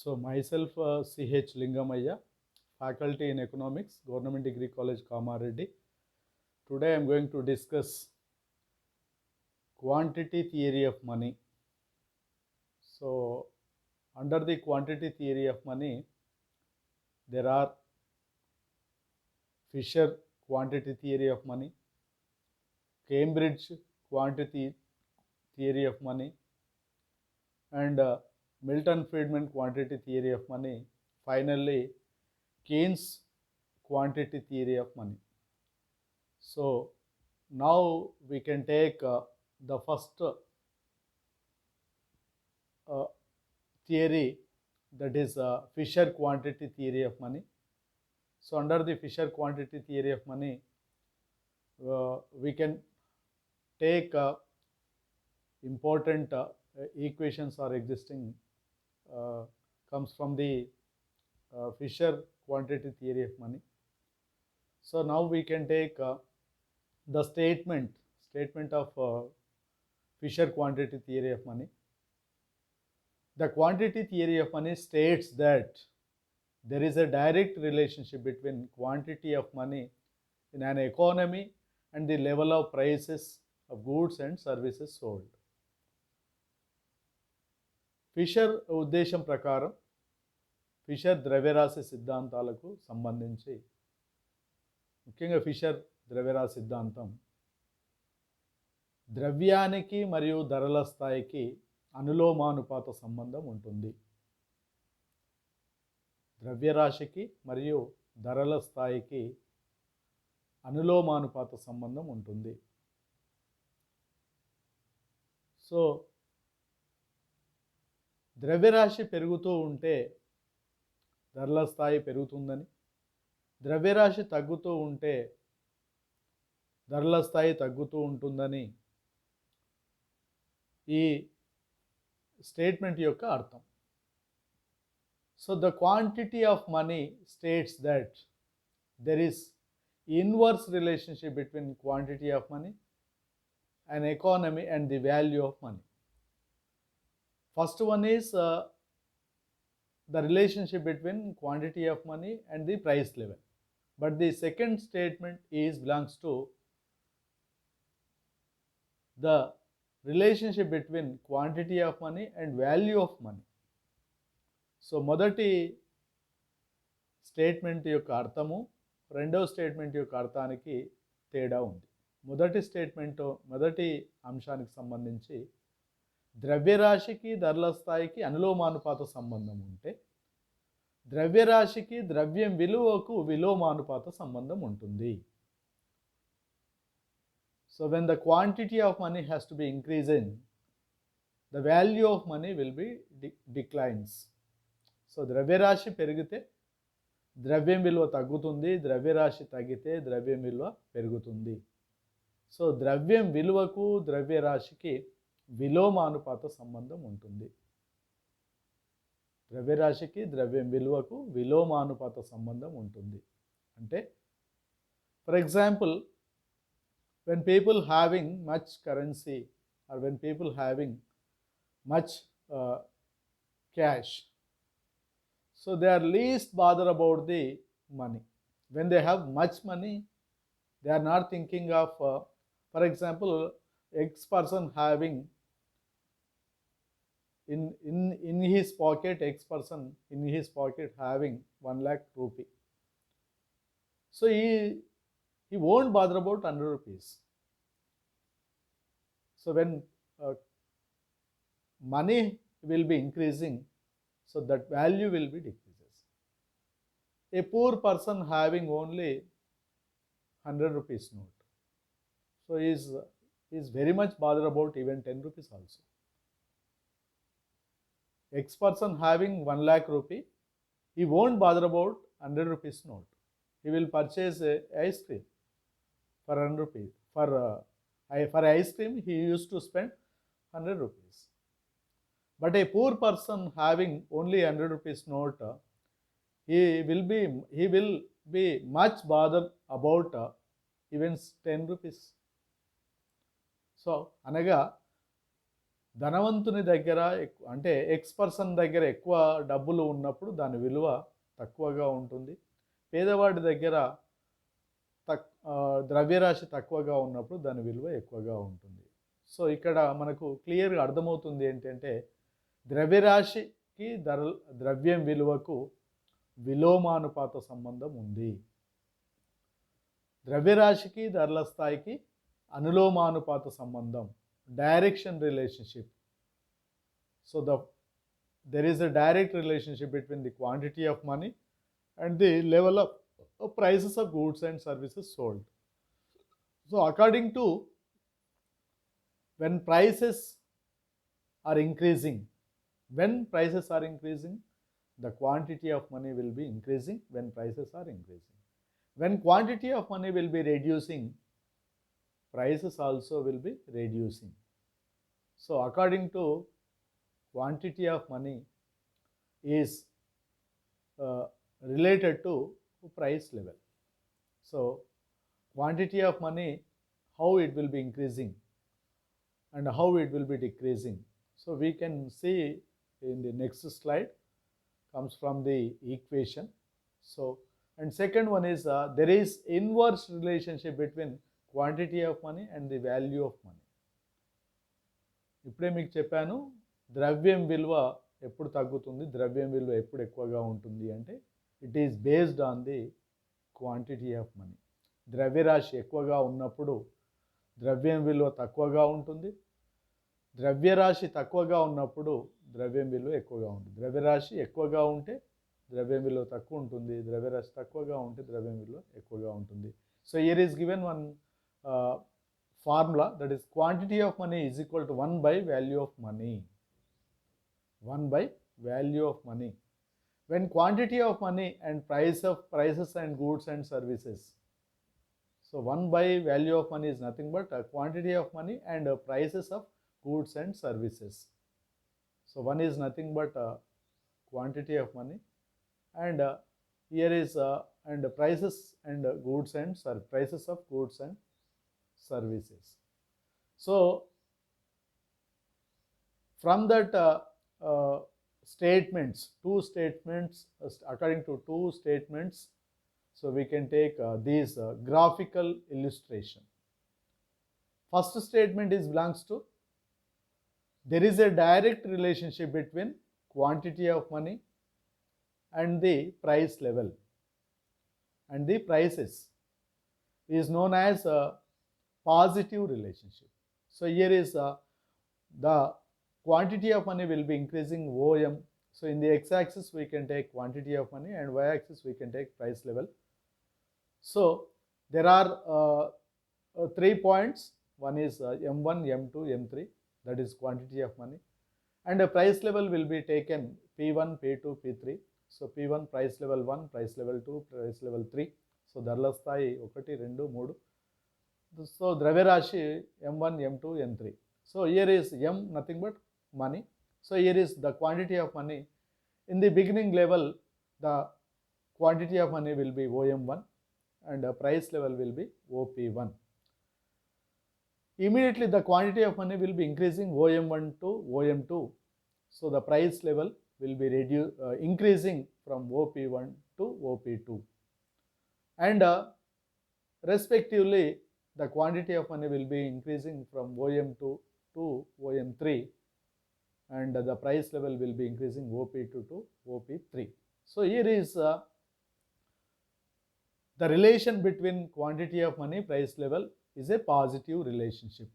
So myself, C.H. Lingamaya, faculty in economics, Government Degree College, Kamareddy. Today I am going to discuss quantity theory of money. So under the quantity theory of money, there are Fisher quantity theory of money, Cambridge quantity theory of money, and Milton Friedman quantity theory of money. Finally, Keynes quantity theory of money. So now we can take the first uh, theory, that is Fisher quantity theory of money. So under the Fisher quantity theory of money, we can take important equations are existing, uh, comes from the Fisher quantity theory of money. So now we can take the statement of Fisher quantity theory of money. The quantity theory of money states that there is a direct relationship between quantity of money in an economy and the level of prices of goods and services sold. Fisher ఉద్దేశం ప్రకారం fissure ద్రవ్యరాశి సిద్ధాంతాలకు సంబంధించి, ముఖ్యంగా fissure ద్రవ్యరాశి సిద్ధాంతం ద్రవ్యానికి మరియు ధరల స్థాయికి అనులోమానుపాత సంబంధం ఉంటుంది. ద్రవ్యరాశికి మరియు ధరల స్థాయికి అనులోమానుపాత సంబంధం ఉంటుంది. సో ద్రవ్యరాశి పెరుగుతూ ఉంటే ధరల స్థాయి పెరుగుతుందని, ద్రవ్యరాశి తగ్గుతూ ఉంటే ధరల స్థాయి తగ్గుతూ ఉంటుందని ఈ స్టేట్మెంట్ యొక్క అర్థం. So the quantity of money states that there is inverse relationship between quantity of money and economy and the value of money. First one is the relationship between quantity of money and the price level. But the second statement belongs to the relationship between quantity of money and value of money. So మొదటి statement యొక్క అర్థము రెండవ statement యొక్క అర్థానికి తేడా ఉంది. మొదటి అంశానికి సంబంధించి ద్రవ్యరాశికి ధరల స్థాయికి అనులోమానుపాత సంబంధం ఉంటే, ద్రవ్యరాశికి ద్రవ్యం విలువకు విలోమానుపాత సంబంధం ఉంటుంది. So when the quantity of money has to be increasing, the value of money will be declines. So ద్రవ్యరాశి పెరిగితే ద్రవ్యం విలువ తగ్గుతుంది, ద్రవ్యరాశి తగ్గితే ద్రవ్యం విలువ పెరుగుతుంది. సో ద్రవ్యం విలువకు ద్రవ్యరాశికి విలోమానుపాత సంబంధం ఉంటుంది. ద్రవ్యరాశికి ద్రవ్యం విలువకు విలోమానుపాత సంబంధం ఉంటుంది. అంటే for example, when people having much currency or when people having much cash, so they are least bothered about the money. When they have much money, they are not thinking of for example, X person having in his pocket, X person in his pocket having 1 lakh rupee. So he won't bother about 100 rupees. So when money will be increasing, so that value will be decreases. A poor person having only 100 rupees note, so he is very much bothered about even 10 rupees also. X person having 1 lakh rupee, he won't bother about 100 rupees note. He will purchase a ice cream for 100 rupees. For ice cream, he used to spend 100 rupees. But a poor person having only 100 rupees note, he will be much bothered about even 10 rupees. So, anaga ధనవంతుని దగ్గర అంటే X person దగ్గర ఎక్కువ డబ్బులు ఉన్నప్పుడు దాని విలువ తక్కువగా ఉంటుంది. పేదవాడి దగ్గర ద్రవ్యరాశి తక్కువగా ఉన్నప్పుడు దాని విలువ ఎక్కువగా ఉంటుంది. సో ఇక్కడ మనకు క్లియర్గా అర్థమవుతుంది ఏంటంటే ద్రవ్యరాశికి ద్రవ్యం విలువకు విలోమానుపాత సంబంధం ఉంది. ద్రవ్యరాశికి ధరల స్థాయికి అనులోమానుపాత సంబంధం, direction relationship. So there is a direct relationship between the quantity of money and the level of prices of goods and services sold. So according to when prices are increasing, the quantity of money will be increasing. When prices are increasing, when quantity of money will be reducing, prices also will be reducing. So according to quantity of money is related to price level. So quantity of money, how it will be increasing and how it will be decreasing. So we can see in the next slide, comes from the equation. So and second one is there is inverse relationship between quantity of money and the value of money. ఇప్పుడే మీకు చెప్పాను ద్రవ్యం విలువ ఎప్పుడు తగ్గుతుంది, ద్రవ్యం విలువ ఎప్పుడు ఎక్కువగా ఉంటుంది అంటే it is based on the quantity of money. ద్రవ్యరాశి ఎక్కువగా ఉన్నప్పుడు ద్రవ్యం విలువ తక్కువగా ఉంటుంది, ద్రవ్యరాశి తక్కువగా ఉన్నప్పుడు ద్రవ్యం విలువ ఎక్కువగా ఉంటుంది. ద్రవ్యరాశి ఎక్కువగా ఉంటే ద్రవ్యం విలువ తక్కువ ఉంటుంది, ద్రవ్యరాశి తక్కువగా ఉంటే ద్రవ్యం విలువ ఎక్కువగా ఉంటుంది. So here is given one formula, that is quantity of money is equal to 1 by value of money. 1 by value of money. When quantity of money and prices and goods and services. So 1 by value of money is nothing but a quantity of money and prices of goods and services. So 1 is nothing but quantity of money and here is and prices and goods and prices of goods and services. So from that statements, two statements, according to two statements, so we can take these graphical illustration. First statement is belongs to there is a direct relationship between quantity of money and the price level, and the prices is known as positive relationship. So here is the quantity of money will be increasing OM. So in the x-axis we can take quantity of money and y-axis we can take price level. So there are 3 points. One is M1, M2, M3, that is quantity of money, and a price level will be taken P1, P2, P3. So P1 price level 1, price level 2, price level 3. So ధరల స్థాయి 1, 2, 3. So ద్రవ్యరాశి M1, M2, M3. So here is M nothing but money. So here is the quantity of money. In the beginning level, the quantity of money will be OM1 and the price level will be OP1. Immediately the quantity of money will be increasing OM1 to OM2. So the price level will be increasing from OP1 to OP2. And respectively, the quantity of money will be increasing from OM2 to OM3 and the price level will be increasing OP2 to OP3. So here is the relation between quantity of money, price level is a positive relationship,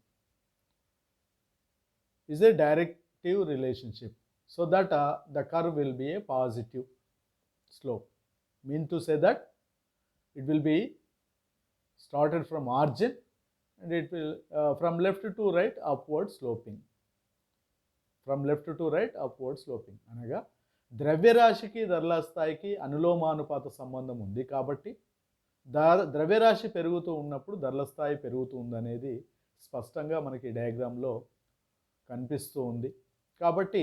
is a directive relationship, so that the curve will be a positive slope. Mean to say that it will be started from origin and it will from left to right upward sloping, from left to right upward sloping. అనగా ద్రవ్యరాశికి ధరల స్థాయికి అనులోమానుపాత సంబంధం ఉంది కాబట్టి ద్రవ్యరాశి పెరుగుతూ ఉన్నప్పుడు ధరల స్థాయి పెరుగుతూ ఉందనేది స్పష్టంగా మనకి డయాగ్రామ్లో కనిపిస్తూ ఉంది. కాబట్టి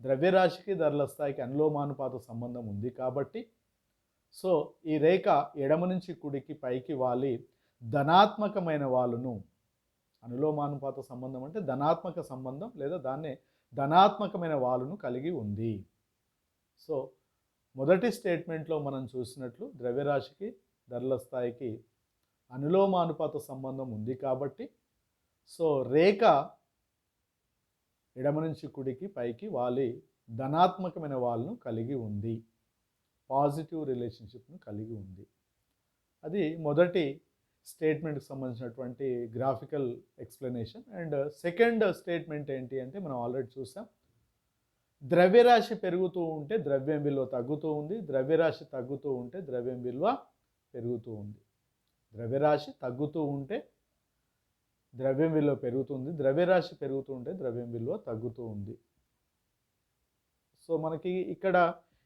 ద్రవ్యరాశికి ధరల స్థాయికి అనులోమానుపాత సంబంధం ఉంది కాబట్టి సో ఈ రేఖ ఎడమ నుంచి కుడికి పైకి వాలి ధనాత్మకమైన వాలును అనులోమానుపాత సంబంధం అంటే ధనాత్మక సంబంధం లేదా దాన్నే ధనాత్మకమైన వాలును కలిగి ఉంది. సో మొదటి స్టేట్మెంట్లో మనం చూసినట్లు ద్రవ్యరాశికి ధరల స్థాయికి అనులోమానుపాత సంబంధం ఉంది కాబట్టి సో రేఖ ఎడమ నుంచి కుడికి పైకి వాలి ధనాత్మకమైన వాల్ను కలిగి ఉంది, పాజిటివ్ రిలేషన్షిప్ను కలిగి ఉంది. అది మొదటి స్టేట్మెంట్కి సంబంధించినటువంటి graphical explanation. And second statement ఏంటి అంటే మనం ఆల్రెడీ చూసాం, ద్రవ్యరాశి పెరుగుతూ ఉంటే ద్రవ్యం విలువ తగ్గుతూ ఉంది, ద్రవ్యరాశి తగ్గుతూ ఉంటే ద్రవ్యం విలువ పెరుగుతూ ఉంది. ద్రవ్యరాశి తగ్గుతూ ఉంటే ద్రవ్యం విలువ పెరుగుతుంది, ద్రవ్యరాశి పెరుగుతూ ఉంటే ద్రవ్యం విలువ తగ్గుతూ ఉంది. సో మనకి ఇక్కడ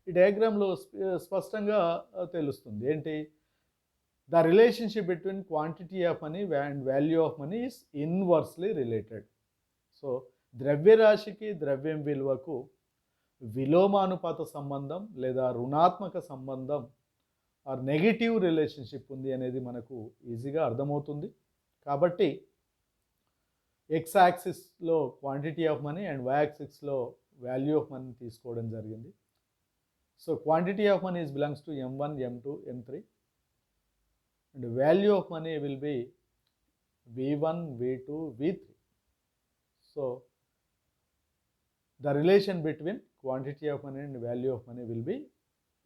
ఈ డయాగ్రామ్లో స్పష్టంగా తెలుస్తుంది ఏంటి, the relationship between quantity of money and value of money is inversely related. So ద్రవ్యరాశికి ద్రవ్యం విలువకు విలోమానుపాత సంబంధం లేదా రుణాత్మక సంబంధం ఆర్ నెగిటివ్ రిలేషన్షిప్ ఉంది అనేది మనకు ఈజీగా అర్థమవుతుంది. కాబట్టి ఎక్స్ యాక్సిస్లో quantity of money and Y యాక్సిస్లో వాల్యూ ఆఫ్ మనీ తీసుకోవడం జరిగింది. So quantity of money is belongs to M1, M2, M3 and value of money will be V1, V2, V3. So the relation between quantity of money and value of money will be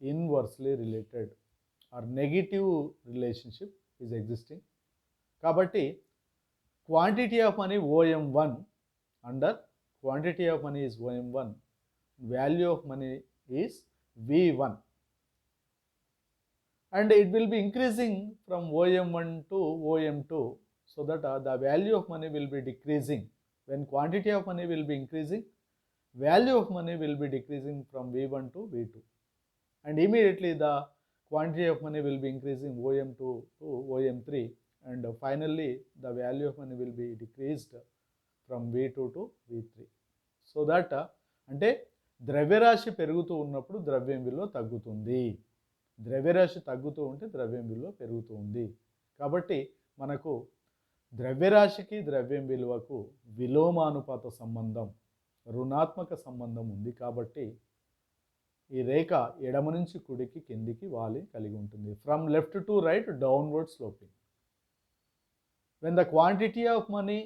inversely related or negative relationship is existing. కాబట్టి quantity of money OM1 under quantity of money is OM1, value of money is V1 and it will be increasing from OM1 to OM2 so that the value of money will be decreasing. When quantity of money will be increasing, value of money will be decreasing from V1 to V2 and immediately the quantity of money will be increasing OM2 to OM3 and finally the value of money will be decreased from V2 to V3. So that అంటే ద్రవ్యరాశి పెరుగుతూ ఉన్నప్పుడు ద్రవ్యం విలువ తగ్గుతుంది, ద్రవ్యరాశి తగ్గుతూ ఉంటే ద్రవ్యం విలువ పెరుగుతుంది. కాబట్టి మనకు ద్రవ్యరాశికి ద్రవ్యం విలువకు విలోమానుపాత సంబంధం, రుణాత్మక సంబంధం ఉంది. కాబట్టి ఈ రేఖ ఎడమ నుంచి కుడికి కిందికి వాలి కలిగి ఉంటుంది. From left to right downward sloping. When the quantity of money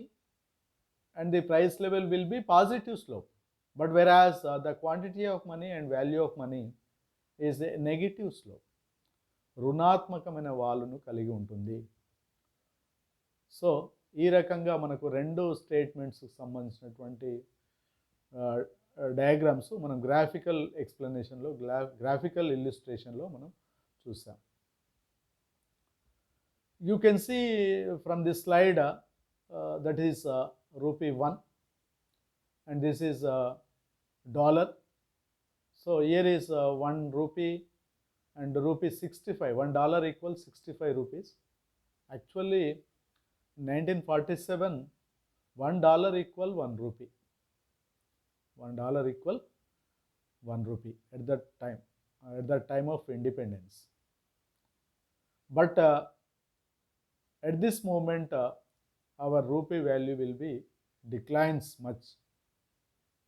and the price level will be positive slope, but whereas the quantity of money and value of money is a negative slope, రుణాత్మకమైన వాలును కలిగి ఉంటుంది. So ఈ రకంగా మనకు రెండు స్టేట్మెంట్స్కి సంబంధించినటువంటి diagrams మనం graphical ఎక్స్ప్లెనేషన్లో graphical ఇల్లుస్ట్రేషన్లో మనం చూసాం. You can see from this slide that is rupee 1 and this is dollar. So here is 1 rupee and rupee 65. $1 equals 65 rupees. Actually 1947 $1 equal 1 rupee. $1 equal 1 rupee at that time of independence. But at this moment our rupee value will be declines much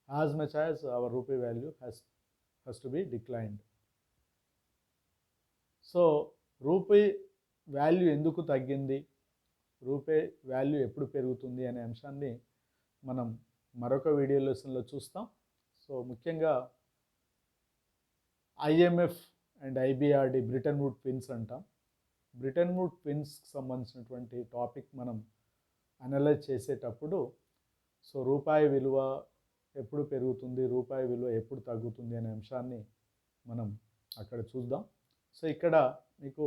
as our rupee value has to be declined. So rupee value ఎందుకు తగ్గింది, rupee value ఎప్పుడు పెరుగుతుంది అనే అంశాన్ని మనం మరొక video లెసన్లో చూస్తాం. సో ముఖ్యంగా IMF and IBRD Bretton wood twins అంటాం. బ్రిటన్ వుడ్ ట్విన్స్కి సంబంధించినటువంటి టాపిక్ మనం అనలైజ్ చేసేటప్పుడు సో రూపాయి విలువ ఎప్పుడు పెరుగుతుంది, రూపాయి విలువ ఎప్పుడు తగ్గుతుంది అనే అంశాన్ని మనం అక్కడ చూద్దాం. సో ఇక్కడ మీకు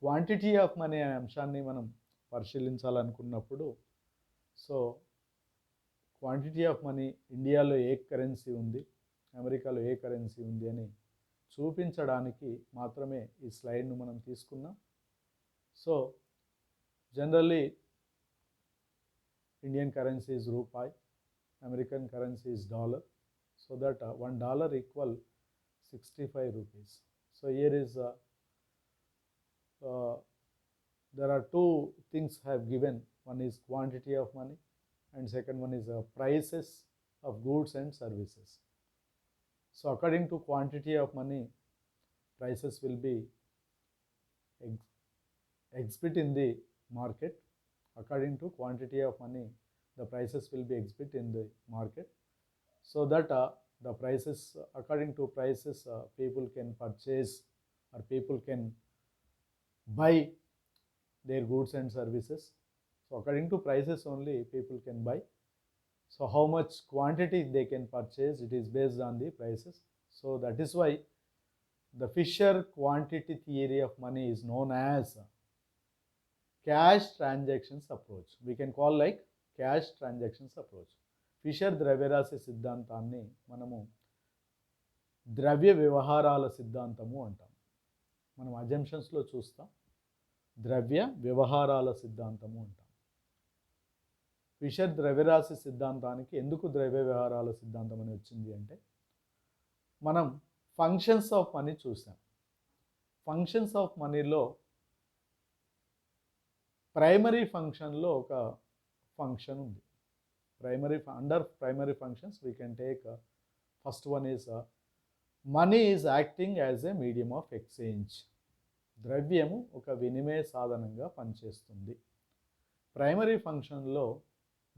క్వాంటిటీ ఆఫ్ మనీ అనే అంశాన్ని మనం పరిశీలించాలనుకున్నప్పుడు సో క్వాంటిటీ ఆఫ్ మనీ ఇండియాలో ఏ కరెన్సీ ఉంది, అమెరికాలో ఏ కరెన్సీ ఉంది అని చూపించడానికి మాత్రమే ఈ స్లైడ్ను మనం తీసుకున్నాం. So generally Indian currency is రూపాయి, American currency is dollar, so that $1 equal 65 rupees. So here is there are two things I have given one is quantity of money, and second one is prices of goods and services. So according to quantity of money, prices will be exhibit in the market. According to quantity of money, the prices will be exhibit in the market, so that the prices, according to prices, people can purchase or people can buy their goods and services. So according to prices only people can buy. So how much quantity they can purchase, it is based on the prices. So that is why the Fisher quantity theory of money is known as cash transactions approach. We can call like cash transactions approach. Fisher ద్రవ్యరాశి సిద్ధాంతాన్ని మనము ద్రవ్య వ్యవహారాల సిద్ధాంతము అంటాం. మనం అజంప్షన్స్లో చూస్తాం, ద్రవ్య వ్యవహారాల సిద్ధాంతము అంటాం. ఫిషర్ ద్రవ్యరాశి సిద్ధాంతానికి ఎందుకు ద్రవ్య వ్యవహారాల సిద్ధాంతం అని వచ్చింది అంటే, మనం ఫంక్షన్స్ ఆఫ్ మనీ చూసాం. ఫంక్షన్స్ ఆఫ్ మనీలో ప్రైమరీ ఫంక్షన్లో ఒక ఫంక్షన్ ఉంది. Under primary functions we can take first one is money is acting as a medium of exchange. ద్రవ్యము ఒక వినిమయ సాధనంగా పనిచేస్తుంది. ప్రైమరీ ఫంక్షన్లో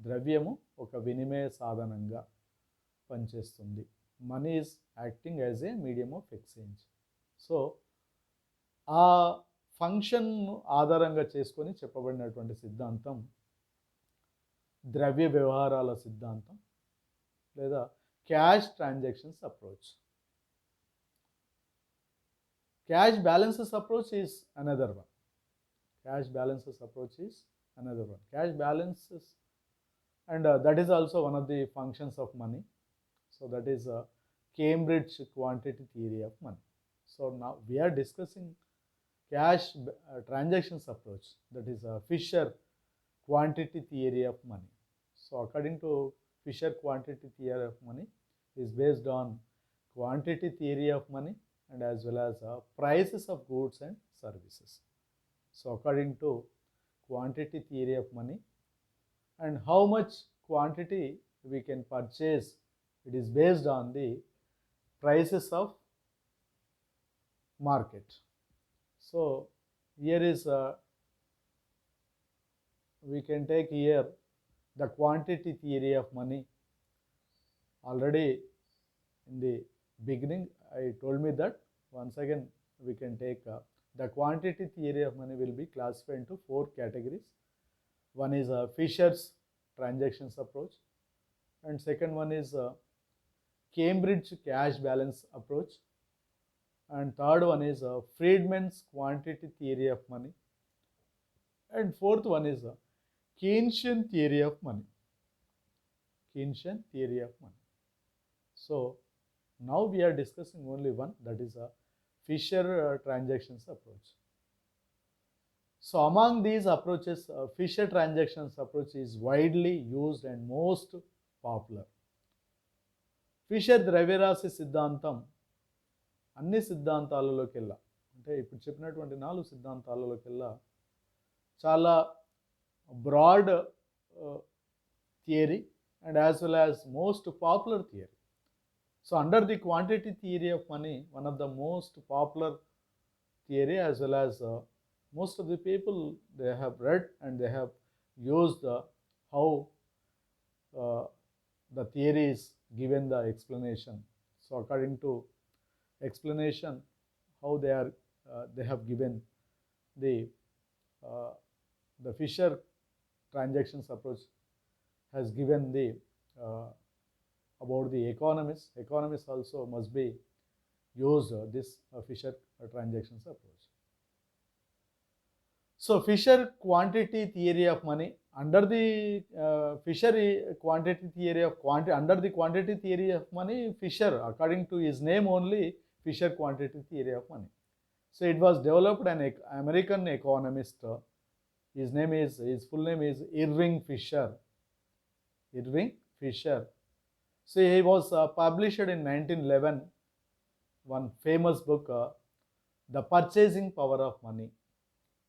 ద్రవ్యము ఒక వినిమయ సాధనంగా పనిచేస్తుంది. Money is acting as a medium of exchange. So ఆ ఫంక్షన్ ఆధారంగా చేసుకొని చెప్పబడినటువంటి సిద్ధాంతం ద్రవ్య వ్యవహారాల సిద్ధాంతం లేదా cash transactions approach. Cash balances approach is another one. Cash balances approach is another one. Cash balances, and that is also one of the functions of money. So that is Cambridge quantity theory of money. So now we are discussing cash transactions approach, that is Fisher quantity theory of money. So according to Fisher quantity theory of money is based on quantity theory of money and as well as prices of goods and services. So according to quantity theory of money and how much quantity we can purchase, it is based on the prices of market. So here is we can take here the quantity theory of money. Already in the beginning I told me that. Once again we can take the quantity theory of money will be classified into 4 categories. One is Fisher's transactions approach, and second one is Cambridge cash balance approach, and third one is Friedman's quantity theory of money, and fourth one is Keynesian theory of money. Keynesian theory of money. So now we are discussing only one, that is a Fisher transactions approach. So among these approaches, Fisher transactions approach is widely used and most popular. Fisher ద్రవ్యరాశి సిద్ధాంతం అన్ని సిద్ధాంతాలలోకెల్లా, అంటే ఇప్పుడు చెప్పినటువంటి 4 సిద్ధాంతాలలోకెల్లా చాలా broad theory and as well as most popular theory. So under the quantity theory of money, one of the most popular theory, as well as most of the people they have read and they have used how the theory is given the explanation. So according to explanation, how they have given the Fisher transactions approach has given the about the economists. Economists also must be used this Fisher transactions approach. So Fisher quantity theory of money, under the Fisher quantity theory of under the quantity theory of money, Fisher, according to his name only, Fisher quantity theory of money. So it was developed an American economist. His full name is Irving Fisher. Irving Fisher. So he was published in 1911, one famous book, The Purchasing Power of Money.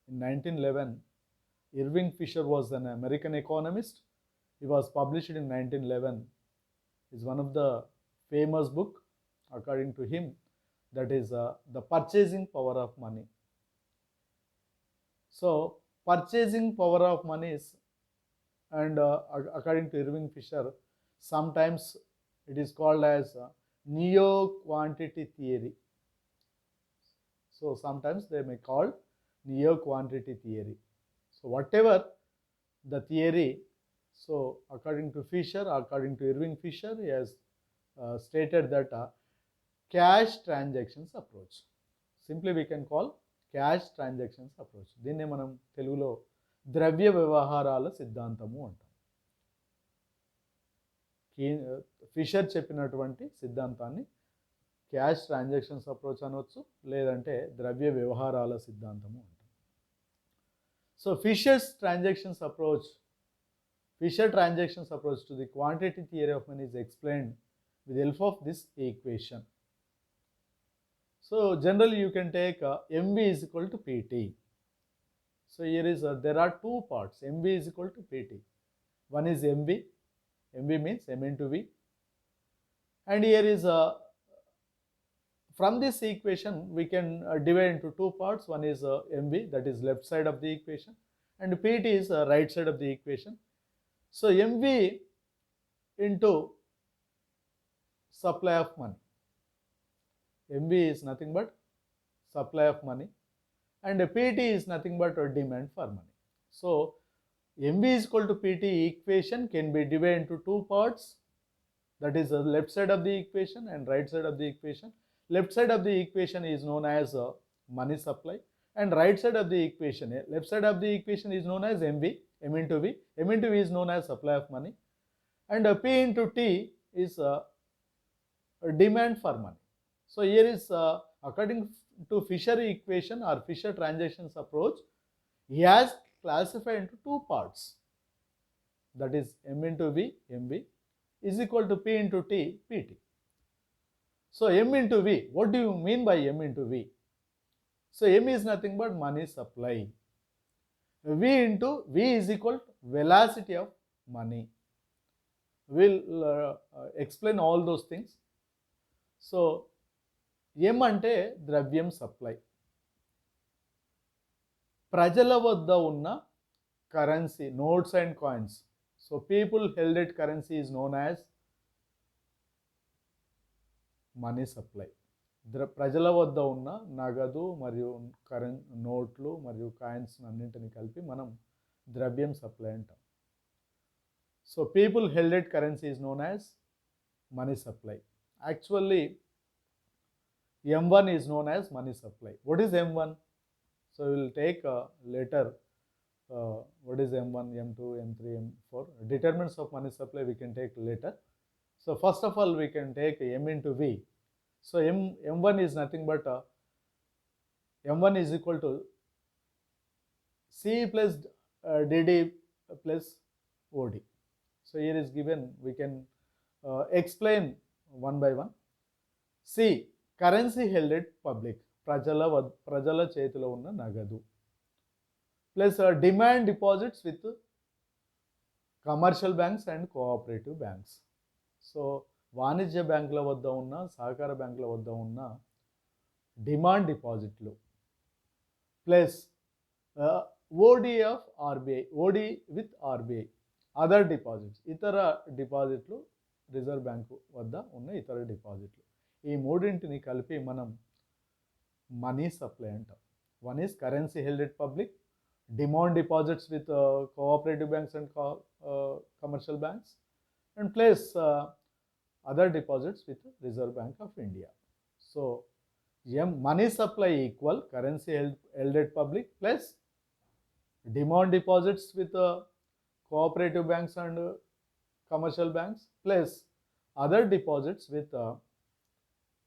In 1911, Irving Fisher was an American economist. He was published in 1911. Is one of the famous book, according to him, that is The Purchasing Power of Money. So purchasing power of money is, and according to Irving Fisher, sometimes it is called as neo-quantity theory. So sometimes they may call neo-quantity theory. So whatever the theory, so according to Fisher, according to Irving Fisher, he has stated that cash transactions approach. Simply we can call cash transactions approach. దీన్నే మనం తెలుగులో ద్రవ్య వ్యవహారాల సిద్ధాంతము అంటాం. Fissure చెప్పినటువంటి సిద్ధాంతాన్ని cash transactions approach అనవచ్చు, లేదంటే ద్రవ్య వ్యవహారాల సిద్ధాంతము అంటాం. So Fisher transactions approach to the quantity theory of money is explained with the help of this equation. So generally you can take MV is equal to PT. So here is there are two parts. MV is equal to PT. One is MV. MV means M into V. And here is from this equation we can divide into two parts. One is MV, that is left side of the equation, and PT is right side of the equation. So MV into supply of money. MV is nothing but supply of money, and PT is nothing but a demand for money. So MV is equal to PT equation can be divided into two parts, that is the left side of the equation and right side of the equation. Left side of the equation is known as money supply, and right side of the equation, left side of the equation is known as MV, M into V. M into V is known as supply of money, and P into T is demand for money. So here is according to Fisher equation or Fisher transactions approach, he has classified into two parts, that is M into V, MV, is equal to P into T, PT. So M into V, what do you mean by M into V? So M is nothing but money supply. V into V is equal to velocity of money. We'll explain all those things. So M అంటే ద్రవ్యం supply. ప్రజల వద్ద ఉన్న currency, notes and coins. So people helded currency is known as money supply. ప్రజల వద్ద ఉన్న నగదు మరియు నోట్లు మరియు కాయిన్స్ అన్నింటిని కలిపి మనం ద్రవ్యం సప్లై అంటాం. So people helded currency is known as money supply. Actually M1 is known as money supply. What is M1? So we will take later what is M1, M2, M3, M4. Determinants of money supply we can take later. So first of all we can take M into V. So M1 is nothing but M1 is equal to C plus DD plus OD. So here is given, we can explain one by one. C, currency helded public, ప్రజల చేతిలో ఉన్న నగదు, plus demand deposits with commercial banks and cooperative banks. So వాణిజ్య బ్యాంకుల వద్ద ఉన్న, సహకార బ్యాంకుల వద్ద ఉన్న డిమాండ్ డిపాజిట్లు, plus OD of RBI, OD with RBI, other deposits, ఇతర డిపాజిట్లు, రిజర్వ్ బ్యాంకు వద్ద ఉన్న ఇతర డిపాజిట్లు. ఈ మూడింటిని కలిపి మనం మనీ సప్లై అంటాం. One is currency helded public, demand deposits with cooperative banks and commercial banks, and plus other deposits with Reserve Bank of India. So money supply equal currency helded public plus demand deposits with cooperative banks and commercial banks plus other deposits with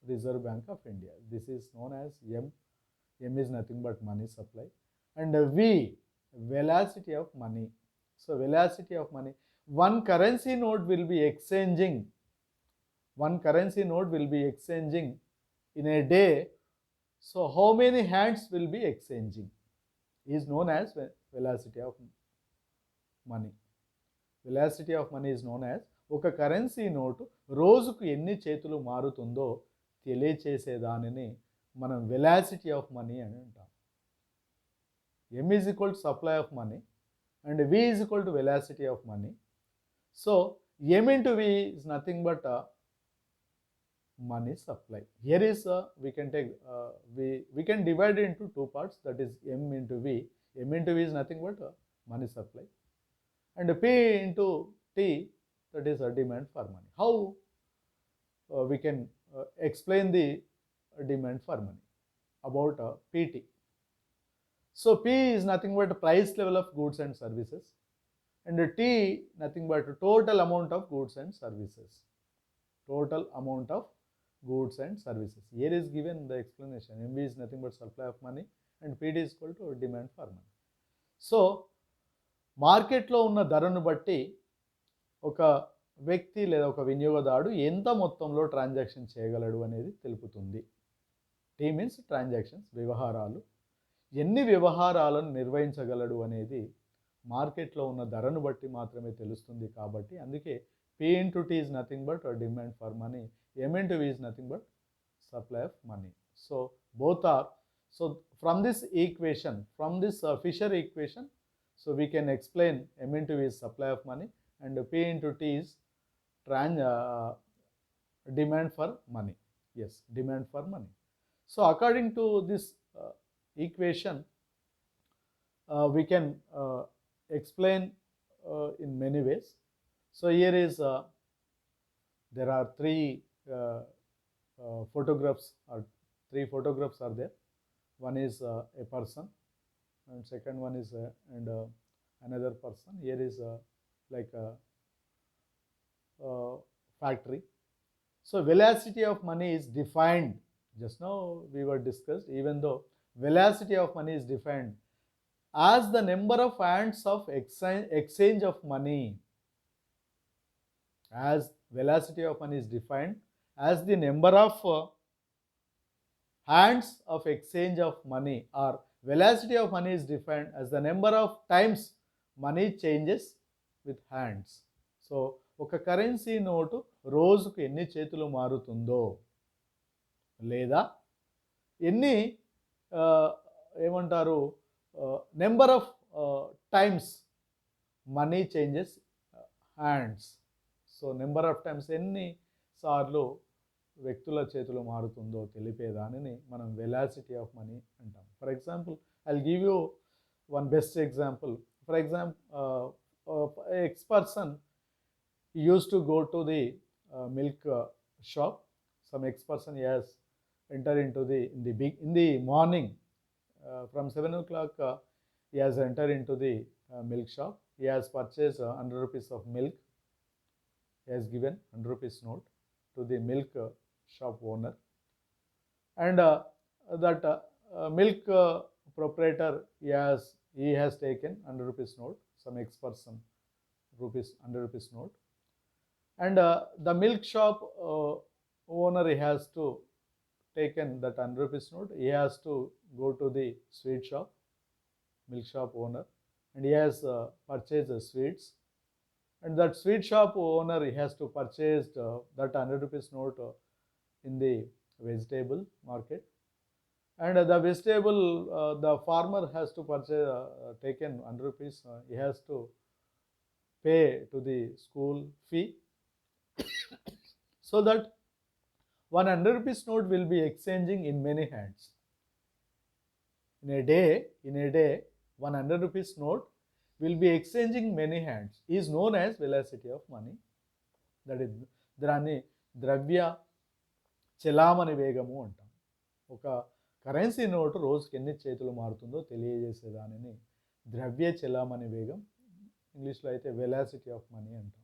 Reserve Bank of India. This is known as M. M is nothing but money supply. And V, velocity of money. So velocity of money. One currency note will be exchanging in a day. So how many hands will be exchanging is known as velocity of money. Velocity of money is known as, ఒక currency note రోజుకు ఎన్ని చేతులు మారుతుందో తెలియచేసేదానిని మనం velocity of money అని అంటాం. M is equal to supply of money and V is equal to velocity of money. So M into V is nothing but money supply. Here is we can take we can divide it into two parts, that is M into V. M into V is nothing but money supply, and P into T, that is a demand for money. How we can explain the demand for money about PT? So P is nothing but price level of goods and services, and T nothing but total amount of goods and services. Total amount of goods and services. Here is given the explanation. MV is nothing but supply of money and PD is equal to demand for money. So మార్కెట్లో ఉన్న ధరను బట్టి ఒక వ్యక్తి లేదా ఒక వినియోగదారుడు ఎంత మొత్తంలో ట్రాన్సాక్షన్ చేయగలడు అనేది తెలుపుతుంది. టీ మీన్స్ ట్రాన్సాక్షన్స్, వ్యవహారాలు. ఎన్ని వ్యవహారాలను నిర్వహించగలడు అనేది మార్కెట్లో ఉన్న ధరను బట్టి మాత్రమే తెలుస్తుంది. కాబట్టి అందుకే P into T is nothing but a demand for money, M into V is nothing but supply of money. So both are, so from this equation, from this Fisher equation, so we can explain M into V is supply of money and P into T is demand for money. Yes, demand for money. So according to this equation, we can explain in many ways. So here is there are three photographs, or three photographs are there. One is a person, and second one is and another person. Here is like a factory. So velocity of money is defined, just now we were discussed, even though velocity of money is defined as the number of hands of exchange of money. As velocity of money is defined as the number of hands of exchange of money, or velocity of money is defined as the number of times money changes with hands. So ఒక currency note రోజుకు ఎన్ని చేతులు మారుతుందో లేదా ఎన్ని ఏమంటారు number of times money changes hands. So number of times ఎన్ని సార్లు వ్యక్తుల చేతులు మారుతుందో తెలిపేదానిని మనం వెలాసిటీ ఆఫ్ మనీ అంటాం. For example I give you one best example. For example X person used to go to the milk shop. Some ex person has entered into in the morning from 7 o'clock. He has entered into the milk shop. He has purchased 100 rupees of milk. He has given 100 rupees note to the milk shop owner, and that milk proprietor he has taken 100 rupees note, some ex person rupees 100 rupees note, and the milk shop owner, he has to taken that 100 rupees note. He has to go to the sweet shop, milk shop owner, and he has purchased the sweets, and that sweet shop owner, he has to purchase that 100 rupees note in the vegetable market, and the vegetable the farmer has to purchase taken 100 rupees. He has to pay to the school fee. So that 100 rupees note will be exchanging in many hands. In a day, 100 rupees note will be exchanging many hands. Is known as velocity of money. That is దాన్ని ద్రవ్య చలామణి వేగము అంటాం. ఒక currency note రోజుకి ఎన్ని చేతులు మారుతుందో తెలియజేసేదానిని ద్రవ్య చలామణి వేగం, ఇంగ్లీష్లో అయితే వెలాసిటీ ఆఫ్ మనీ అంటాం.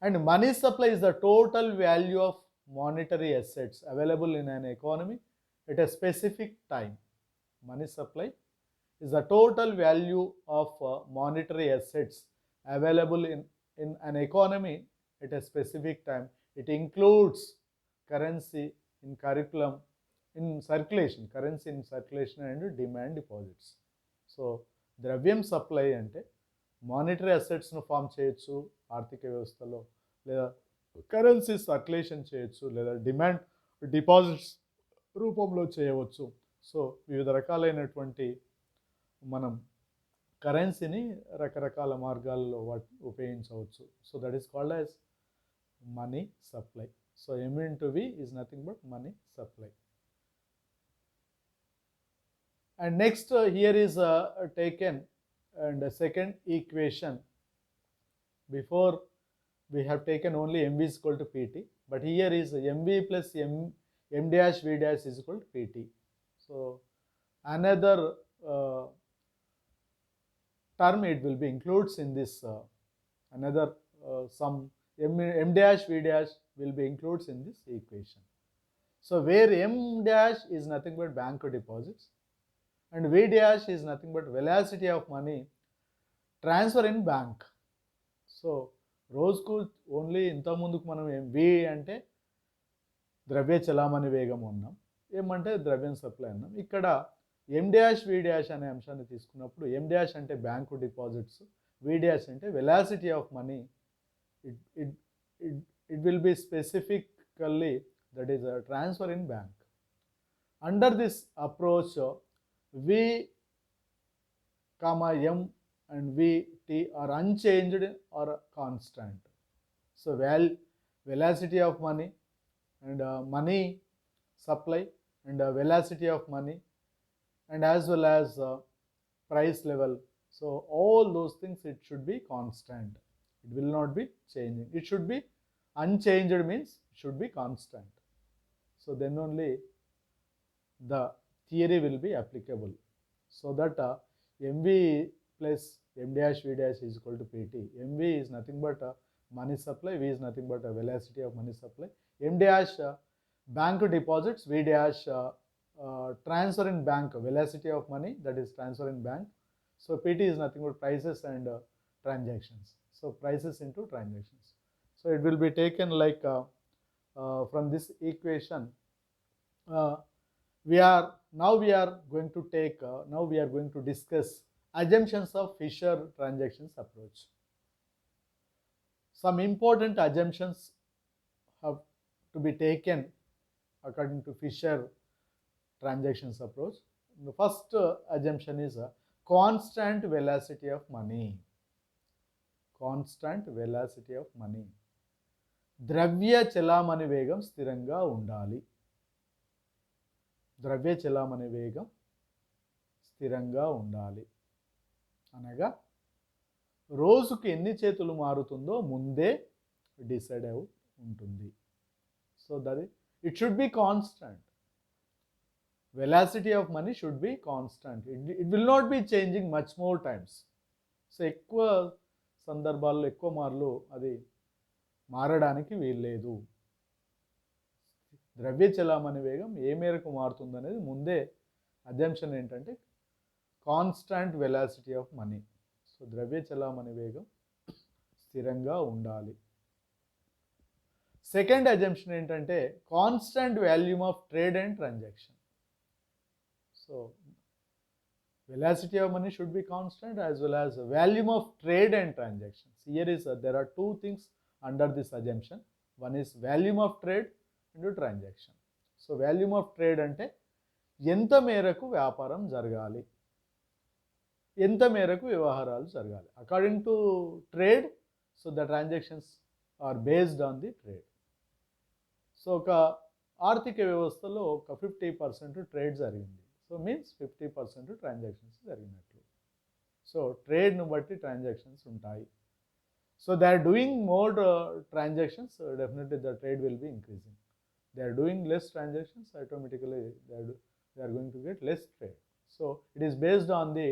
And money supply is the total value of monetary assets available in an economy at a specific time. Money supply is the total value of monetary assets available in an economy at a specific time. It includes currency in circulation, currency in circulation and demand deposits. So ద్రవ్యం supply అంటే monetary అసెట్స్ను form చేయొచ్చు ఆర్థిక వ్యవస్థలో, లేదా currency circulation చేయొచ్చు, లేదా demand deposits రూపంలో చేయవచ్చు. సో వివిధ రకాలైనటువంటి మనం కరెన్సీని రకరకాల మార్గాల్లో ఉపయోగించవచ్చు. So that is called as money supply. So M into V is nothing but money supply. And next here is taken and second equation. Before we have taken only MV is equal to PT, but here is MV plus M dash V dash is equal to PT. So another term it will be includes in this another some M dash V dash will be includes in this equation. So where M dash is nothing but bank deposits and V dash is nothing but velocity of money transfer in bank. So రోజుకు only ఇంత ముందుకు మనం V అంటే ద్రవ్య చలామణి వేగం అన్నాం, ఏమంటే ద్రవ్యం సప్లై అన్నాం. ఇక్కడ M dash V dash అనే అంశాన్ని తీసుకున్నప్పుడు M dash అంటే బ్యాంకు డిపాజిట్స్, V dash అంటే velocity of money. It will be specifically that is a transfer in bank. Under this approach, V comma M and VT are unchanged or constant. So velocity of money and money supply and velocity of money and as well as price level. So all those things it should be constant. It will not be changing. It should be unchanged means it should be constant. So then only the theory will be applicable. So that MV plus M dash V dash is equal to PT. MV is nothing but money supply, V is nothing but a velocity of money supply. M dash bank deposits, V dash transfer in bank, velocity of money, that is transfer in bank. So PT is nothing but prices and transactions. So prices into transactions. So it will be taken like from this equation. We are going to take now we are going to discuss assumptions of Fisher transactions approach. Some important assumptions have to be taken according to Fisher transactions approach. The first assumption is constant velocity of money. Constant velocity of money. ద్రవ్య చలామణి వేగం స్థిరంగా ఉండాలి. ద్రవ్య చలామణి వేగం స్థిరంగా ఉండాలి అనగా రోజుకు ఎన్ని చేతులు మారుతుందో ముందే డిసైడ్ అయి ఉంటుంది. So that it should be constant. Velocity of money should be constant. It will not be changing much more times. So ఎక్కువ సందర్భాల్లో ఎక్కువ మార్లు అది మారడానికి వీల్లేదు. ద్రవ్య చలామణి వేగం ఏ మేరకు మారుతుంది అనేది ముందే అజంప్షన్ ఏంటంటే constant velocity of money. So ద్రవ్య చలామణి వేగం స్థిరంగా ఉండాలి. సెకండ్ అజంప్షన్ ఏంటంటే constant volume of trade and transaction. So velocity of money should be constant as well as volume of trade and transactions. Here is there are two things under this assumption. One is volume of trade and transaction. So volume of trade ante enta meraku vyaparam jaragali, enta meraku vyavaharalu jaragali. According to trade, so the transactions are based on the trade. So oka ఆర్థిక వ్యవస్థలో ఒక 50% trade జరిగింది. So means 50% transactions జరిగినట్లు. So ట్రేడ్ను బట్టి transactions ఉంటాయి. So they are doing more transactions, definitely the trade will be increasing. They are doing less transactions, automatically they are going to get less trade. So it is based on the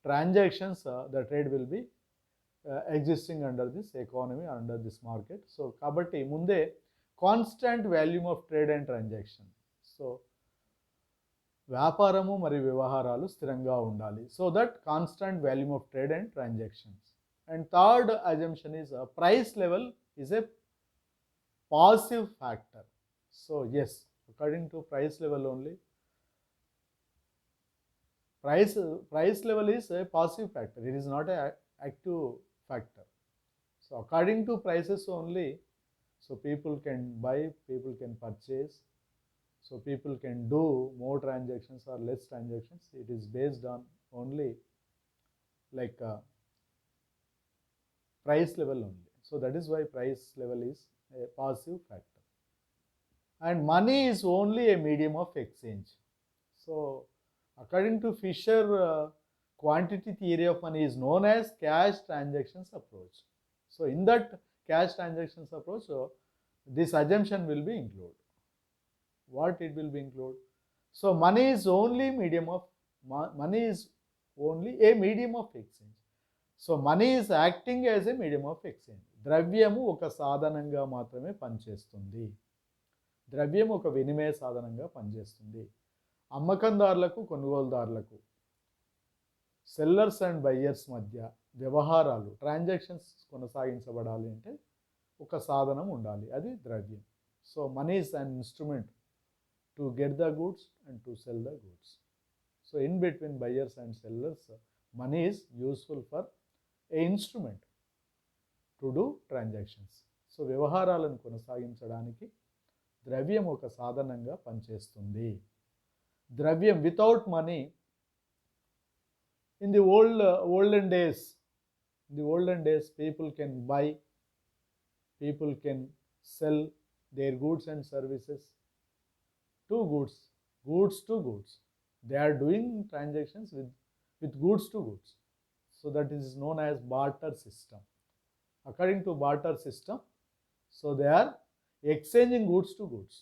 transactions the trade will be existing under this economy, under this market. So కాబట్టి ముందే constant volume of trade and transaction. So వ్యాపారము మరియు వ్యవహారాలు స్థిరంగా ఉండాలి. So that constant volume of trade and transactions. And third assumption is price level is a positive factor. So yes, according to price level only, price level is a positive factor. It is not a active factor. So according to prices only, so people can buy, people can purchase, so people can do more transactions or less transactions. It is based on only like price level only. So that is why price level is a passive factor. And money is only a medium of exchange. So according to Fisher, quantity theory of money is known as cash transactions approach. So in that cash transactions approach, this assumption will be included. What it will be included? So money is only money is only a medium of exchange. So money is acting as a medium of exchange. ద్రవ్యము ఒక సాధనంగా మాత్రమే పనిచేస్తుంది. ద్రవ్యం ఒక వినిమయ సాధనంగా పనిచేస్తుంది. అమ్మకందారులకు కొనుగోలుదారులకు, సెల్లర్స్ అండ్ బయ్యర్స్ మధ్య వ్యవహారాలు, ట్రాన్సాక్షన్స్ కొనసాగించబడాలి అంటే ఒక సాధనం ఉండాలి, అది ద్రవ్యం. So money is an instrument to get the goods and to cell the goods. So in between buyers and sellers, money is useful for a instrument to do transactions. So వ్యవహారాలను కొనసాగించడానికి ద్రవ్యం ఒక సాధనంగా పనిచేస్తుంది. ద్రవ్యం without money in the olden days people can buy, people can sell their goods and services to goods to goods. They are doing transactions with goods to goods. So that is known as barter system. According to barter system, so they are exchanging goods to goods.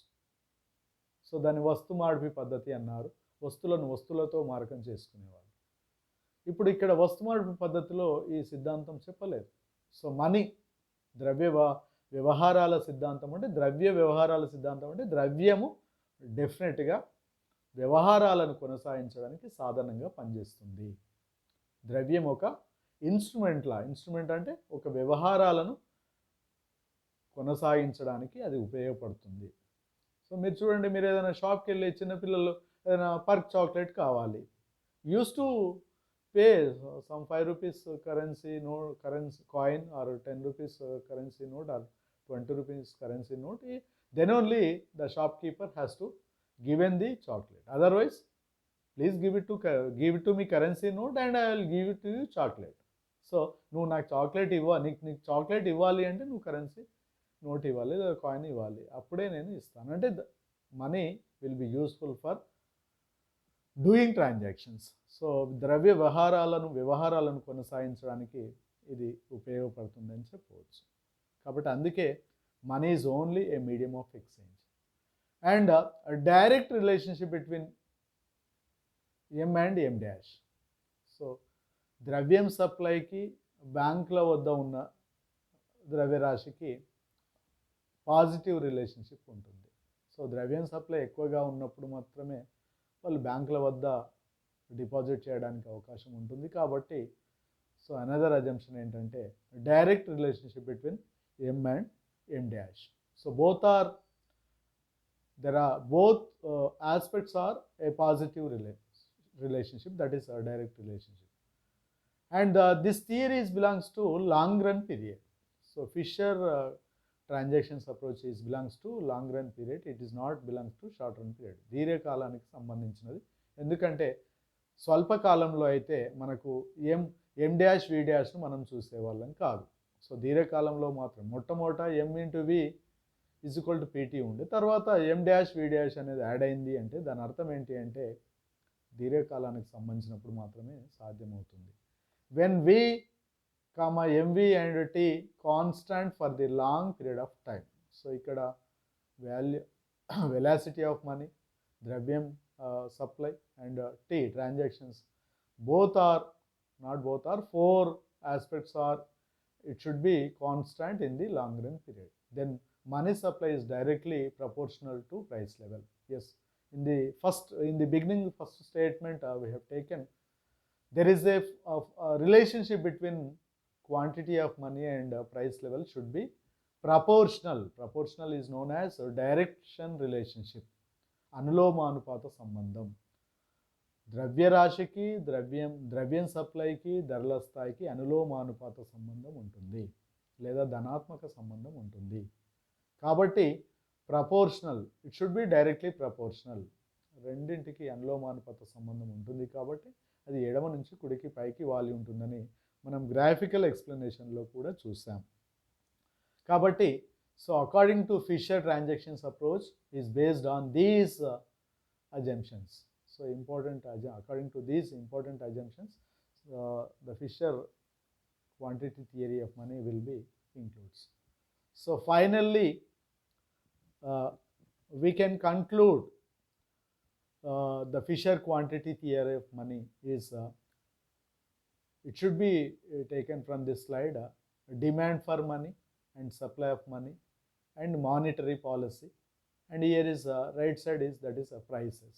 So దాన్ని వస్తు మార్పిడి పద్ధతి అన్నారు. వస్తువులను వస్తువులతో మారకం చేసుకునేవాళ్ళు. ఇప్పుడు ఇక్కడ వస్తు మార్పిడి పద్ధతిలో ఈ సిద్ధాంతం చెప్పలేదు. సో మనీ ద్రవ్య వ్యవహారాల సిద్ధాంతం అంటే, ద్రవ్య వ్యవహారాల సిద్ధాంతం అంటే ద్రవ్యము డెఫినెట్గా వ్యవహారాలను కొనసాగించడానికి సాధనంగా పనిచేస్తుంది. ద్రవ్యం ఒక ఇన్స్ట్రుమెంట్ అంటే ఒక వ్యవహారాలను కొనసాగించడానికి అది ఉపయోగపడుతుంది. సో మీరు చూడండి, మీరు ఏదైనా షాప్కి వెళ్ళి చిన్నపిల్లలు ఏదైనా పర్క్ చాక్లెట్ కావాలి, use to pay some 5 rupees currency coin or 10 rupees currency note or 20 rupees currency note, then only the shopkeeper has to given the chocolate. Otherwise, please give it to me currency note and I will give it to you chocolate. So నువ్వు నాకు chocolate నీకు chocolate ఇవ్వాలి అంటే నువ్వు currency note ఇవ్వాలి లేదా coin ఇవ్వాలి, అప్పుడే నేను ఇస్తాను. అంటే money will be useful for doing transactions. So ద్రవ్య వ్యవహారాలను కొనసాగించడానికి ఇది ఉపయోగపడుతుందని చెప్పవచ్చు. కాబట్టి అందుకే money is only A medium of exchange. And direct relationship between M and M dash. So ద్రవ్యం సప్లైకి బ్యాంకుల వద్ద ఉన్న ద్రవ్యరాశికి పాజిటివ్ రిలేషన్షిప్ ఉంటుంది. సో ద్రవ్యం సప్లై ఎక్కువగా ఉన్నప్పుడు మాత్రమే వాళ్ళు బ్యాంకుల వద్ద డిపాజిట్ చేయడానికి అవకాశం ఉంటుంది. కాబట్టి సో అనదర్ అజంప్షన్ ఏంటంటే direct relationship between M and M dash. So both aspects are a positive relationship, that is a direct relationship. And this theory belongs to long run period. So Fisher transactions approach belongs to long run period, it is not belongs to short run period. దీర్ఘకాలానికి సంబంధించినది. ఎందుకంటే స్వల్పకాలంలో అయితే మనకు ఎం dash వి డాష్ను మనం చూసేవాళ్ళం కాదు. So దీర్ఘకాలంలో మాత్రం మొట్టమొదట M into V is equal to PT ఉండే, తర్వాత ఎం డాష్ వి డాష్ అనేది యాడ్ అయింది అంటే దాని అర్థం ఏంటి అంటే దీర్ఘకాలానికి సంబంధించినప్పుడు మాత్రమే సాధ్యమవుతుంది. When we MV and T constant for the long period of time. So ఇక్కడ వెలాసిటీ ఆఫ్ మనీ, ద్రవ్యం supply and T transactions, both are 4 aspects are, it should be constant in the long run period. Then money supply is directly proportional to price level. Yes, in the beginning first statement we have taken, there is a relationship between quantity of money and price level should be proportional is known as direction relationship, అనులోమానుపాత సంబంధం. ద్రవ్యరాశికి ద్రవ్యం సప్లైకి ధరల స్థాయికి అనులోమానుపాత సంబంధం ఉంటుంది లేదా ధనాత్మక సంబంధం ఉంటుంది. కాబట్టి proportional, it should be directly proportional, రెండింటికి అనులోమానుపాత సంబంధం ఉంటుంది. కాబట్టి అది ఎడమ నుంచి కుడికి పైకి వాలి ఉంటుందని మనం గ్రాఫికల్ ఎక్స్ప్లెనేషన్లో కూడా చూసాం. కాబట్టి so according to Fisher transactions approach is based on these assumptions. So according to these important assumptions, the Fisher quantity theory of money will be includes. So finally, we can conclude the Fisher quantity theory of money is it should be taken from this slide, demand for money and supply of money and monetary policy, and here is right side is that is prices.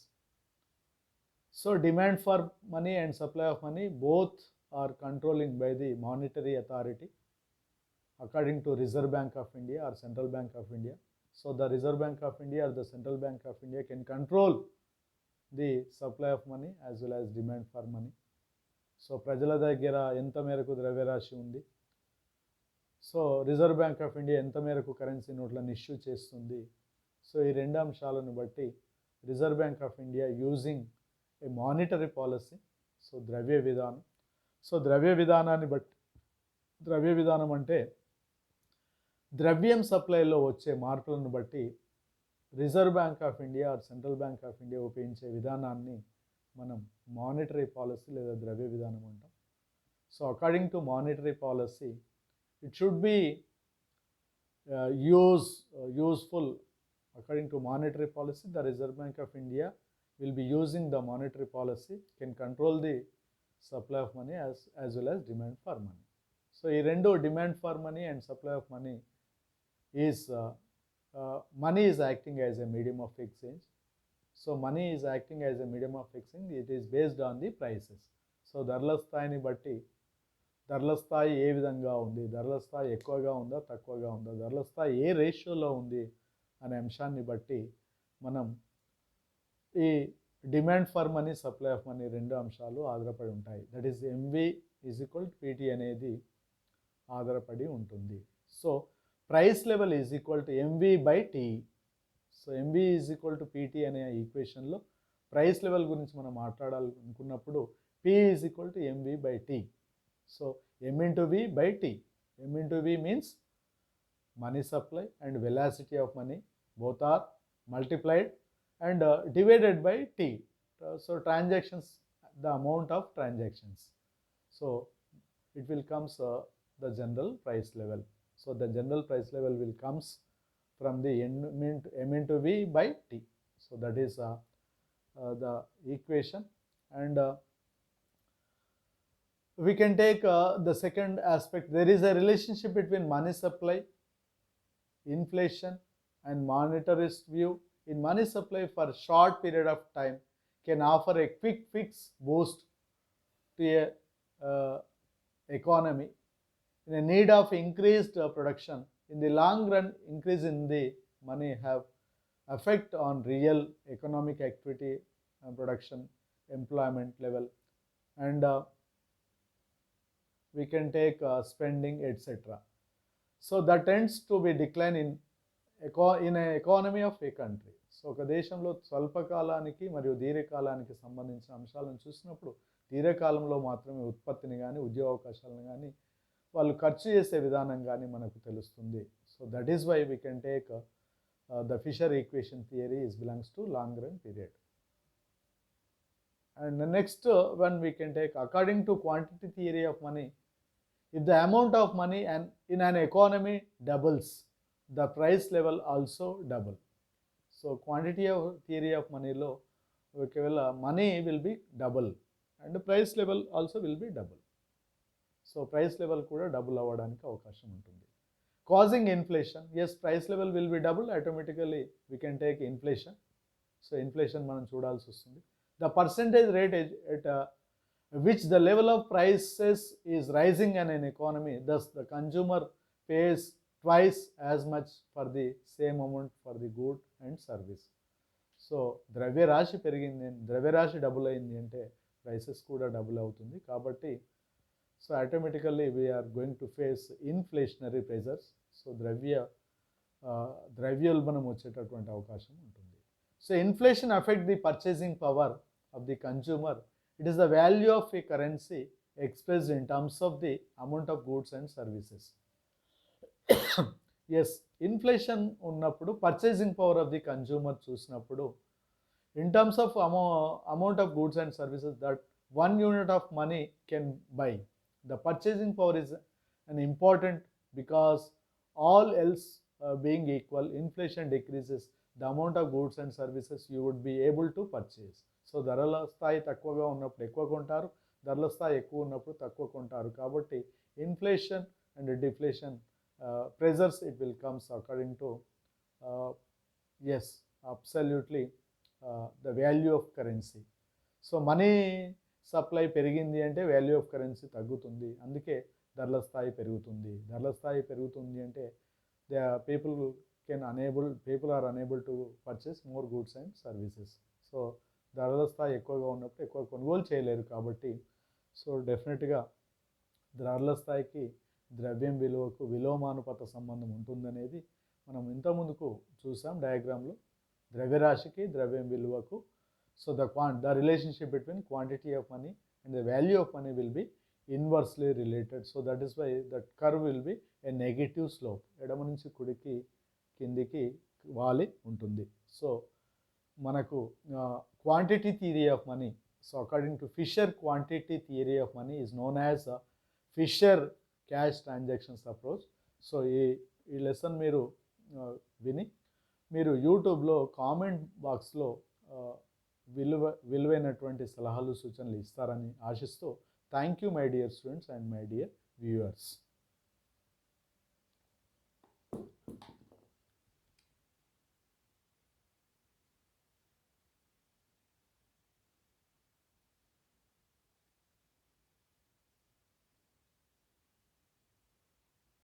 So demand for money and supply of money both are controlling by the monetary authority according to Reserve Bank of India or Central Bank of India. So the Reserve Bank of India or the Central Bank of India can control the supply of money as well as demand for money. So ప్రజల దగ్గర ఎంత మేరకు ద్రవ్యరాశి ఉంది, so reserve Bank of India ఎంత మేరకు currency నోట్లను issue చేస్తుంది. సో ఈ రెండు అంశాలను బట్టి reserve Bank of India using a monetary policy, so ద్రవ్య విధానం. సో ద్రవ్య విధానాన్ని బట్టి, ద్రవ్య విధానం అంటే ద్రవ్యం సప్లైలో వచ్చే మార్పులను బట్టి reserve Bank of India or central bank of India ఉపయోగించే విధానాన్ని మనం మానిటరీ పాలసీ లేదా ద్రవ్య విధానం అంటాం. So according to monetary policy it should be useful. According to monetary policy, the Reserve Bank of India will be using the monetary policy, can control the supply of money as well as demand for money. So ఈ రెండు, demand for money and supply of money is money is acting as a medium of exchange. So money is acting as a medium of exchange. It is based on the prices. So ధరల స్థాయిని బట్టి, ధరల స్థాయి ఏ విధంగా ఉంది, ధరల స్థాయి ఎక్కువగా ఉందా తక్కువగా ఉందా, ధరల స్థాయి ఏ రేషియోలో ఉంది అనే అంశాన్ని బట్టి మనం ఈ demand for money, supply of money రెండు అంశాలు ఆధారపడి ఉంటాయి. That is MV is equal to PT అనేది ఆధారపడి ఉంటుంది. So price level is equal to MV by T. So MV is equal to PT అనే ఈక్వేషన్లో ప్రైస్ లెవెల్ గురించి మనం మాట్లాడాలనుకున్నప్పుడు P is equal to MV by T. So M into V by T. M into V means money supply and velocity of money both are multiplied and divided by T. So transactions, the amount of transactions. So it will comes the general price level. So the general price level will comes from the M into V by T. So that is the equation. And we can take the second aspect. There is a relationship between money supply, inflation and monetarist view. In money supply for short period of time can offer a quick fix boost to a economy in a need of increased production. In the long run, increase in the money have effect on real economic activity and production, employment level, and we can take spending, etc. So that tends to be decline in a economy of a country. So ఒక దేశంలో స్వల్పకాలానికి మరియు దీర్ఘకాలానికి సంబంధించిన అంశాలను చూసినప్పుడు దీర్ఘకాలంలో మాత్రమే ఉత్పత్తిని కానీ ఉద్యోగ అవకాశాలను కానీ వాళ్ళు ఖర్చు చేసే విధానం కానీ మనకు తెలుస్తుంది. So that is why we can take the Fisher equation theory is belongs to long run period. And the next one we can take, according to quantity theory of money, if the amount of money in an economy doubles, the price level also double. So quantity of theory of money lo money will be double and the price level also will be double. So price level kuda double avvadaniki avakasham untundi, causing inflation. Yes, price level will be double, automatically we can take inflation. So inflation manam chudalsi vastundi. The percentage rate at which the level of prices is rising in an economy, thus the consumer pays twice as much for the same amount for the good and service. So ద్రవ్యరాశి పెరిగింది, ద్రవ్యరాశి double అయింది అంటే prices కూడా double అవుతుంది. కాబట్టి so automatically we are going to face inflationary pressures. So ద్రవ్యోల్బణం వచ్చేటటువంటి అవకాశం ఉంటుంది. So inflation affect the purchasing power of the consumer. It is the value of a currency expressed in terms of the amount of goods and services. Yes, inflation ఉన్నప్పుడు purchasing power of the consumer చూసినప్పుడు in terms of amount of goods and services that 1 unit of money can buy, the purchasing power is an important, because all else being equal, inflation decreases the amount of goods and services you would be able to purchase. So ధరల స్థాయి తక్కువగా ఉన్నప్పుడు ఎక్కువ కొంటారు, ధరల స్థాయి ఎక్కువ ఉన్నప్పుడు తక్కువ కొంటారు. కాబట్టి inflation and deflation pressures it will comes according to as absolutely the value of currency. So money supply పెరిగింది అంటే వాల్యూ ఆఫ్ కరెన్సీ తగ్గుతుంది, అందుకే ధరల స్థాయి పెరుగుతుంది. ధరల స్థాయి పెరుగుతుంది అంటే people are unable to purchase more goods and services. So ధరల స్థాయి ఎక్కువగా ఉన్నప్పుడు ఎక్కువ కొనుగోలు చేయలేరు. కాబట్టి సో డెఫినెట్గా ధరల స్థాయికి ద్రవ్యం విలువకు విలోమానుపాత సంబంధం ఉంటుందనేది మనం ఇంతకుముందుకు చూసాం డయాగ్రామ్లో. ద్రవ్యరాశికి ద్రవ్యం విలువకు so the relationship between quantity of money and the value of money will be inversely related. So that is why that curve will be a negative slope. ఎడమ నుంచి కుడికి కిందికి వాలి ఉంటుంది. సో మనకు quantity theory of money, so according to Fisher quantity theory of money is known as Fisher cash transactions approach. So ఈ lesson మీరు విని మీరు యూట్యూబ్లో కామెంట్ బాక్స్లో విలువైనటువంటి సలహాలు సూచనలు ఇస్తారని ఆశిస్తూ thank you my dear students and my dear viewers.